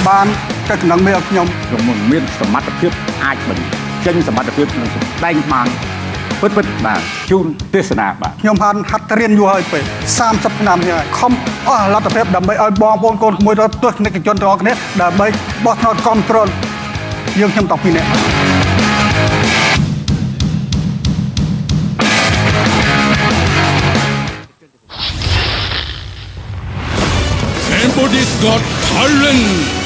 បានcái khả năngមានខ្ញុំមានសមត្ថភាពអាចបញ្ចេញសមត្ថភាពនឹងសម្ដែងបានពិតបាទជូនទេសនាបាទខ្ញុំហាត់រៀនយូរហើយពេក30ឆ្នាំនេះហើយខំអស់លទ្ធភាពដើម្បីឲ្យបងប្អូនកូនក្មួយទៅទស្សនិកជនទាំងអស់គ្នាដើម្បីបោះឆ្នោតគ្រប់គ្រងយើងខ្ញុំតាំងពីនេះ Somebody's got talent.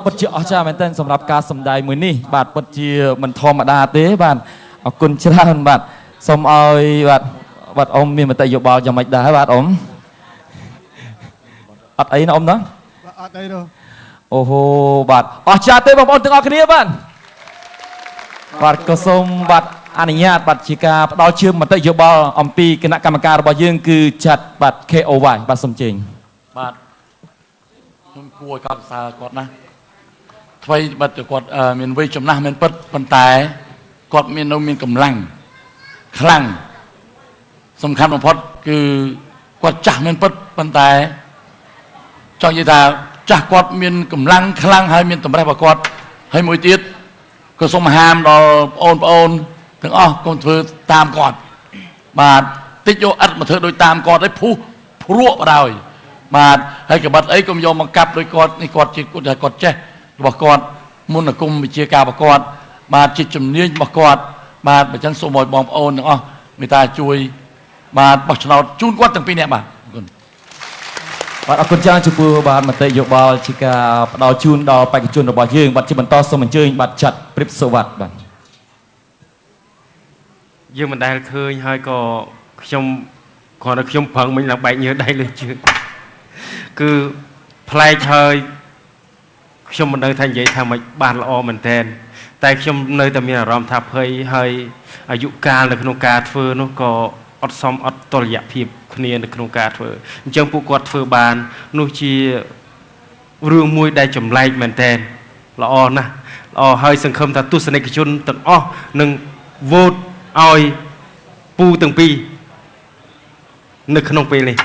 ពិតជាអស្ចារ្យមែនទែនសម្រាប់ការសម្ដែងមួយនេះបាទពិតជាមិនធម្មតាទេបាទអរគុណច្រើនបាទសូមឲ្យបាទអ៊ំមានមតិយោបល់យ៉ាងម៉េចដែរបាទអ៊ំអត់អីណាអ៊ំណាអត់អីទេអូហូបាទអស្ចារ្យទេបងប្អូនទាំងអស់គ្នាបាទក៏សូមបាទអនុញ្ញាតបាទជាការផ្ដល់ជាមតិយោបល់អំពីគណៈកម្មការរបស់យើងគឺចាត់បាទ KOY បាទសូមជើញបាទខ្ញុំគួរឲ្យកោតសរសើរគាត់ណាថ្មីបាត់គាត់មានវ័យចំណាស់មែនពិតប៉ុន្តែគាត់មានកម្លាំងខ្លាំងសំខាន់បំផុតគឺគាត់ចាស់មែនពិតប៉ុន្តែចង់និយាយថាចាស់គាត់មានកម្លាំងខ្លាំងហើយមានតម្រេះរបស់គាត់ហើយមួយទៀតក៏សូមហាមដល់បងប្អូនទាំងអស់កុំធ្វើតាមគាត់បាទតិចយកឥតមកធ្វើដោយតាមគាត់ឲ្យព្រោះបដ ாய் បាទហើយក្បិតអីកុំយកមកកាប់ដោយគាត់នេះគាត់ជាគាត់ចេះរបស់គាត់មុនគុំវិជាការរបស់គាត់បាទជាជំនាញរបស់គាត់បាទបើចឹងសូមឲ្យបងប្អូនទាំងអស់មេត្តាជួយបាទបោះឆ្នោតជូនគាត់ទាំងពីរនាក់បាទអរគុណ បាទអរគុណច្រើនចំពោះបាទមតិយោបល់ជាការផ្ដល់ជូនដល់បេក្ខជនរបស់យើងបាទជាបន្តសូមអញ្ជើញបាទចាត់ព្រឹបសុវត្ថិបាទយើងមិនដែលឃើញហើយក៏ខ្ញុំគ្រាន់តែខ្ញុំប្រឹងមិញឡើងបែកញើសដៃលើជើងគឺប្លែកហើយខ្ញុំមិនដឹងថានិយាយថាមិនបានល្អមែនទែនតែខ្ញុំនៅតែមានអារម្មណ៍ថាភ័យហើយអាយុកាលនៅក្នុងការធ្វើនោះក៏អត់សមអត់តុល្យភាពគ្នានៅក្នុងការធ្វើអញ្ចឹងពួកគាត់ធ្វើបាននោះជារឿងមួយដែលចម្លែកមែនទែនល្អណាស់ល្អហើយសង្ឃឹមថាទស្សនិកជនទាំងអស់នឹងវោតឲ្យពូទាំងពីរនៅក្នុងពេលនេះ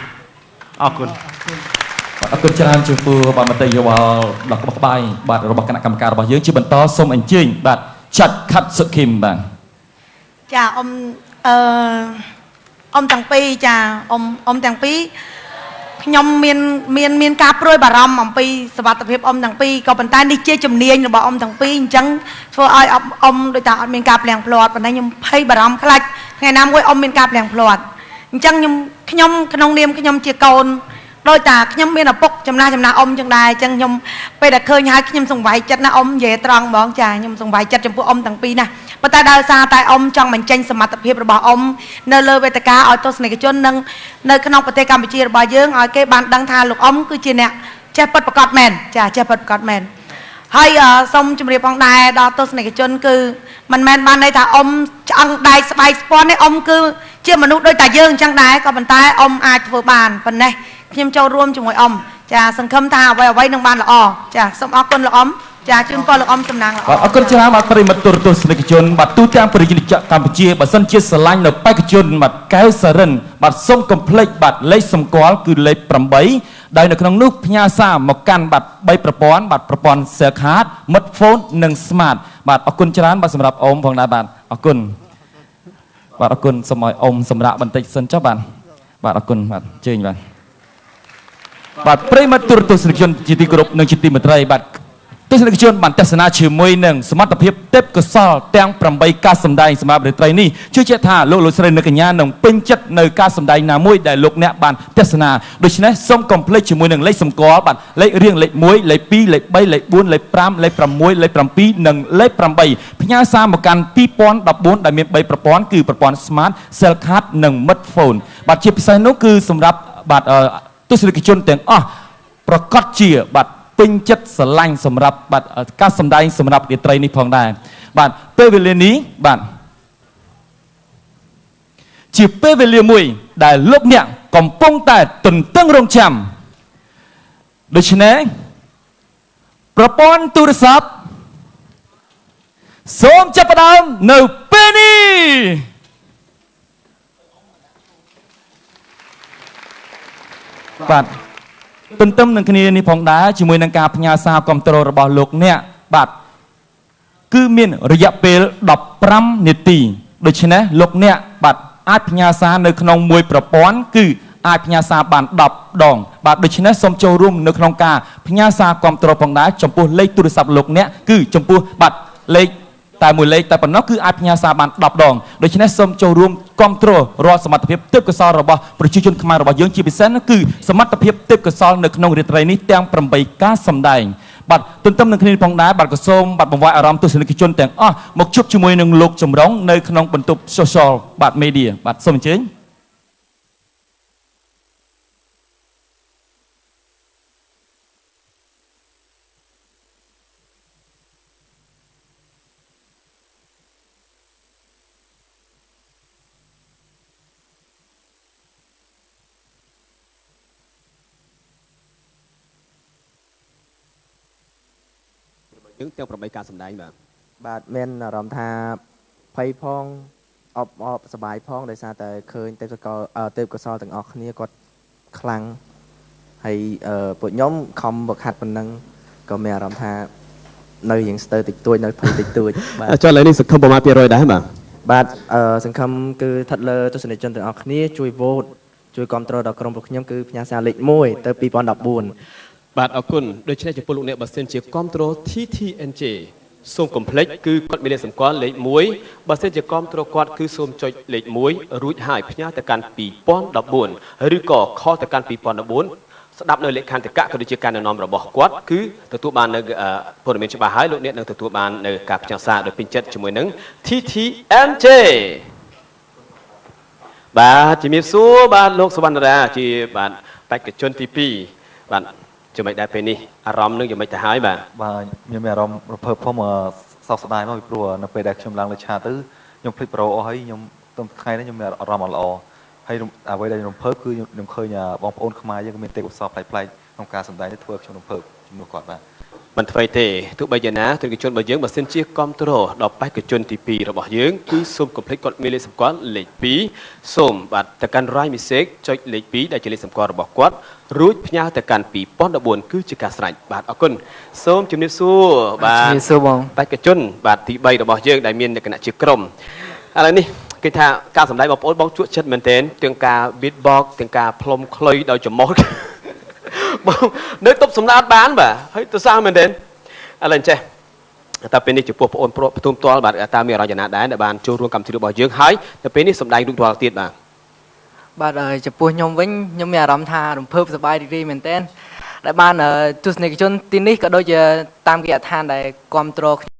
អរគុណអរគុណច្រើនចំពោះបាទមតិយោបល់ដ៏ក្បោះក្បាយបាទរបស់គណៈកម្មការរបស់យើងជាបន្តសូមអញ្ជើញបាទចាត់ខាត់សុខឹមបាទចាអ៊ំទាំងពីរចាអ៊ំទាំងពីរខ្ញុំមានការព្រួយបារម្ភអំពីសុខភាពអ៊ំទាំងពីរក៏ប៉ុន្តែនេះជាជំនាញរបស់អ៊ំទាំងពីរអញ្ចឹងធ្វើឲ្យអ៊ំដូចថាអត់មានការផ្លាំងផ្លាត់ប៉ុន្តែខ្ញុំភ័យបារម្ភខ្លាចថ្ងៃណាមួយអ៊ំមានការផ្លាំងផ្លាត់អញ្ចឹងខ្ញុំក្នុងនាមខ្ញុំជាកូនដោយតាខ្ញុំមានឪពុកចំណាស់អ៊ំចឹងដែរអញ្ចឹងខ្ញុំពេលដែលឃើញហើយខ្ញុំសង្វ័យចិត្តណាអ៊ំនិយាយត្រង់ហ្មងចាខ្ញុំសង្វ័យចិត្តចំពោះអ៊ំទាំងពីរណាប៉ុន្តែដោយសារតែអ៊ំចង់បញ្ចេញសមត្ថភាពរបស់អ៊ំនៅលើវេទិកាឲ្យទស្សនិកជននិងនៅក្នុងប្រទេសកម្ពុជារបស់យើងឲ្យគេបានដឹងថាលោកអ៊ំគឺជាអ្នកចេះពិតប្រាកដមែនចាចេះពិតប្រាកដមែនហើយសូមជម្រាបផងដែរដល់ទស្សនិកជនគឺមិនមែនបានន័យថាអ៊ំឆ្អឹងដែកស្បែកស្ពាន់ទេអ៊ំគឺជាមនុស្សដូចតែយើងអញ្ចឹងដែរក៏ប៉ុន្តែអ៊ំអាចធ្វើបានប៉ុណ្ណេះខ្ញុំចូលរួមជាមួយអ៊ំចាសង្ឃឹមថាអ្វីនឹងបានល្អចាសូមអរគុណលោកអ៊ំចាជូនពរលោកអ៊ំសំណាងល្អអរគុណច្រើនបាទប្រិមត្តទូរទស្សនិកជនបាទទូទាំងប្រជាជនកម្ពុជាបើសិនជាស្រឡាញ់នៅបេក្ខជនបាទកែវសរិនបាទសូមកុំភ្លេចបាទលេខសម្គាល់គឺលេខ8ដោយនៅក្នុងនោះផ្ញើសារមកកាន់បាទ3ប្រព័ន្ធបាទប្រព័ន្ធ Cell Card Mid Phone និង Smart បាទអរគុណច្រើនបាទសម្រាប់អ៊ំផងដែរបាទអរគុណបាទអរគុណសូមឲ្យអ៊ំសម្រាប់បន្តិចសិនចុះបាទបាទអរគុណបាទជើញបាទប្រិមត្តទូរទស្សនិកជនជាទីគោរពនិងជាទីមេត្រីបាទទស្សនិកជនបានទស្សនាជាមួយនឹងសមត្ថភាពទេពកោសល្យទាំង8ការសម្ដែងសម្រាប់រាត្រីនេះជឿជាក់ថាលោកស្រីនិងកញ្ញានឹងពេញចិត្តនៅការសម្ដែងណាមួយដែលលោកអ្នកបានទស្សនាដូច្នេះសូមកុំភ្លេចជាមួយនឹងលេខសម្គាល់បាទលេខរៀងលេខ1លេខ2លេខ3លេខ4លេខ5លេខ6លេខ7និងលេខ8ផ្ញើសារមកកាន់2014ដែលមាន3ប្រព័ន្ធគឺប្រព័ន្ធ Smart Cell Card និង Mid Phone បាទជាពិសេសនោះគឺសម្រាប់បាទទស្សនិកជនទាំងអស់ប្រកាសជាបាទពេញចិត្តស្រឡាញ់សម្រាប់បាទការសម្ដែងសម្រាប់រាត្រីនេះផងដែរបាទពេលវេលានេះបាទជាពេលវេលាមួយដែលលោកអ្នកកំពុងតែទន្ទឹងរង់ចាំដូច្នេះប្រព័ន្ធទូរស័ព្ទសូមចាប់ផ្ដើមនៅពេលនេះបាទទន្ទឹមនឹងគ្នានេះផងដែរជាមួយនឹងការផ្ញើសារគាំទ្ររបស់លោកអ្នកបាទគឺមានរយៈពេល15នាទីដូច្នេះលោកអ្នកបាទអាចផ្ញើសារនៅក្នុងមួយប្រព័ន្ធគឺអាចផ្ញើសារបាន10ដងបាទដូច្នេះសូមចូលរួមនៅក្នុងការផ្ញើសារគាំទ្រផងដែរចំពោះលេខទូរស័ព្ទលោកអ្នកគឺចំពោះបាទលេខតែមួយលេខតែប៉ុណ្ណោះគឺអាចផ្ញើសារបាន10ដងដូច្នេះសូមចូលរួមគាំទ្ររាល់សមត្ថភាពទេពកោសល្យរបស់ប្រជាជនខ្មែររបស់យើងជាពិសេសគឺសមត្ថភាពទេពកោសល្យនៅក្នុងរាត្រីនេះទាំង8ការសម្ដែងបាទទន្ទឹមនឹងគ្នាផងដែរបាទក៏សូមបាទបង្វែរអារម្មណ៍ទស្សនិកជនទាំងអស់មកជួបជាមួយនឹងលោកចម្រុងនៅក្នុងបន្ទប់ Social បាទ Media បាទសូមអញ្ជើញយើងទាំង8ការសម្ដែងបាទមានអារម្មណ៍ថាភ័យផងអបសប្បាយផងដោយសារតែឃើញទេពកោសល្យទាំងអស់គ្នាគាត់ខ្លាំងហើយពួកខ្ញុំខំវឹកហាត់ប៉ុណ្ណឹងក៏មានអារម្មណ៍ថានៅយ៉ាងស្ទើរតិចតួចនៅភ័យតិចតួចបាទចុះឥឡូវនេះសង្ឃឹមប្រមាណ%ដែរបាទសង្ឃឹមគឺស្ថិតលើទស្សនិកជនទាំងអស់គ្នាជួយវោតជួយគាំទ្រដល់ក្រុមពួកខ្ញុំគឺផ្ញើសារលេខ1ទៅ2014បាទអរគុណដូច្នេះចំពោះលោកអ្នកបើសិនជាគ្រប់គ្រង TTNJ សូមកុំភ្លេចគឺគាត់មានលេខសម្គាល់លេខ1បើសិនជាគ្រប់គ្រងគាត់គឺសូមចុចលេខ1រួចហើយផ្ញើទៅកាន់2014ឬក៏ខលទៅកាន់2014 ស្ដាប់នៅលក្ខន្តិកៈក៏ដូចជាការណែនាំរបស់គាត់គឺទទួលបាននៅព័ត៌មានច្បាស់ហើយលោកអ្នកនឹងទទួលបាននៅការផ្ចង់សារដោយពេញចិត្តជាមួយនឹង TTNJ បាទជំរាបសួរបាទលោកសវណ្ណរាជាបាទបេក្ខជនទី2បាទចំណុចដែរពេលនេះអារម្មណ៍នឹងយ៉ាងម៉េចទៅហើយបាទ បាទខ្ញុំមានអារម្មណ៍រភើបផងសោកស្ដាយមកពីព្រោះនៅពេលដែលខ្ញុំឡើងលើឆាតទៅខ្ញុំភ្លេចប្រូអស់ហើយខ្ញុំថ្ងៃនេះខ្ញុំមានអារម្មណ៍អត់ល្អហើយអ្វីដែលខ្ញុំរំភើបគឺខ្ញុំឃើញបងប្អូនខ្មែរយើងក៏មានទេពកោសល្យប្លែកៗក្នុងការសម្ដែងនេះធ្វើឲ្យខ្ញុំរំភើបជំនួសគាត់បាទ មិនធ្វើទេទោះបីយ៉ាងណាទស្សនិកជនរបស់យើងបើសិនជាគ្រប់គ្រងដល់បេក្ខជនទី2របស់យើងគឺសូមកុំភ្លេចគាត់មានលេខសម្គាល់លេខ2សូមបាទទៅកាន់ Rai Message ចុចលេខ2ដែលជាលេខសម្គាល់របស់គាត់រួចផ្ញើទៅកាន់2014គឺជាការស្រេចបាទអរគុណសូមជំរាបសួរបាទជំរាបសួរបងបេក្ខជនបាទទី3របស់យើងដែលមានលក្ខណៈជាក្រុមឥឡូវនេះគេថាការសម្ដែងបងប្អូនបងជក់ចិត្តមែនទែនទាំងការ beatbox ទាំងការផ្លុំខ្លុយដោយច្រមុះ បងនៅទប់សម្ដាតបានបាទហើយទៅសារមែនទេឥឡូវចេះតែពេលនេះចំពោះបងប្អូនផ្ទុំផ្ទាល់បាទតាមានអារម្មណ៍យ៉ាងណាដែរដែលបានចូលរួមកម្មវិធីរបស់យើងហើយតែពេលនេះសម្ដែងរូបរាល់ទៀតបាទ បាទចំពោះខ្ញុំវិញខ្ញុំមានអារម្មណ៍ថារំភើបសប្បាយរីករាយមែនទែនដែលបានទស្សនិកជនទីនេះក៏ដូចជាតាមគេអដ្ឋានដែលគ្រប់គ្រង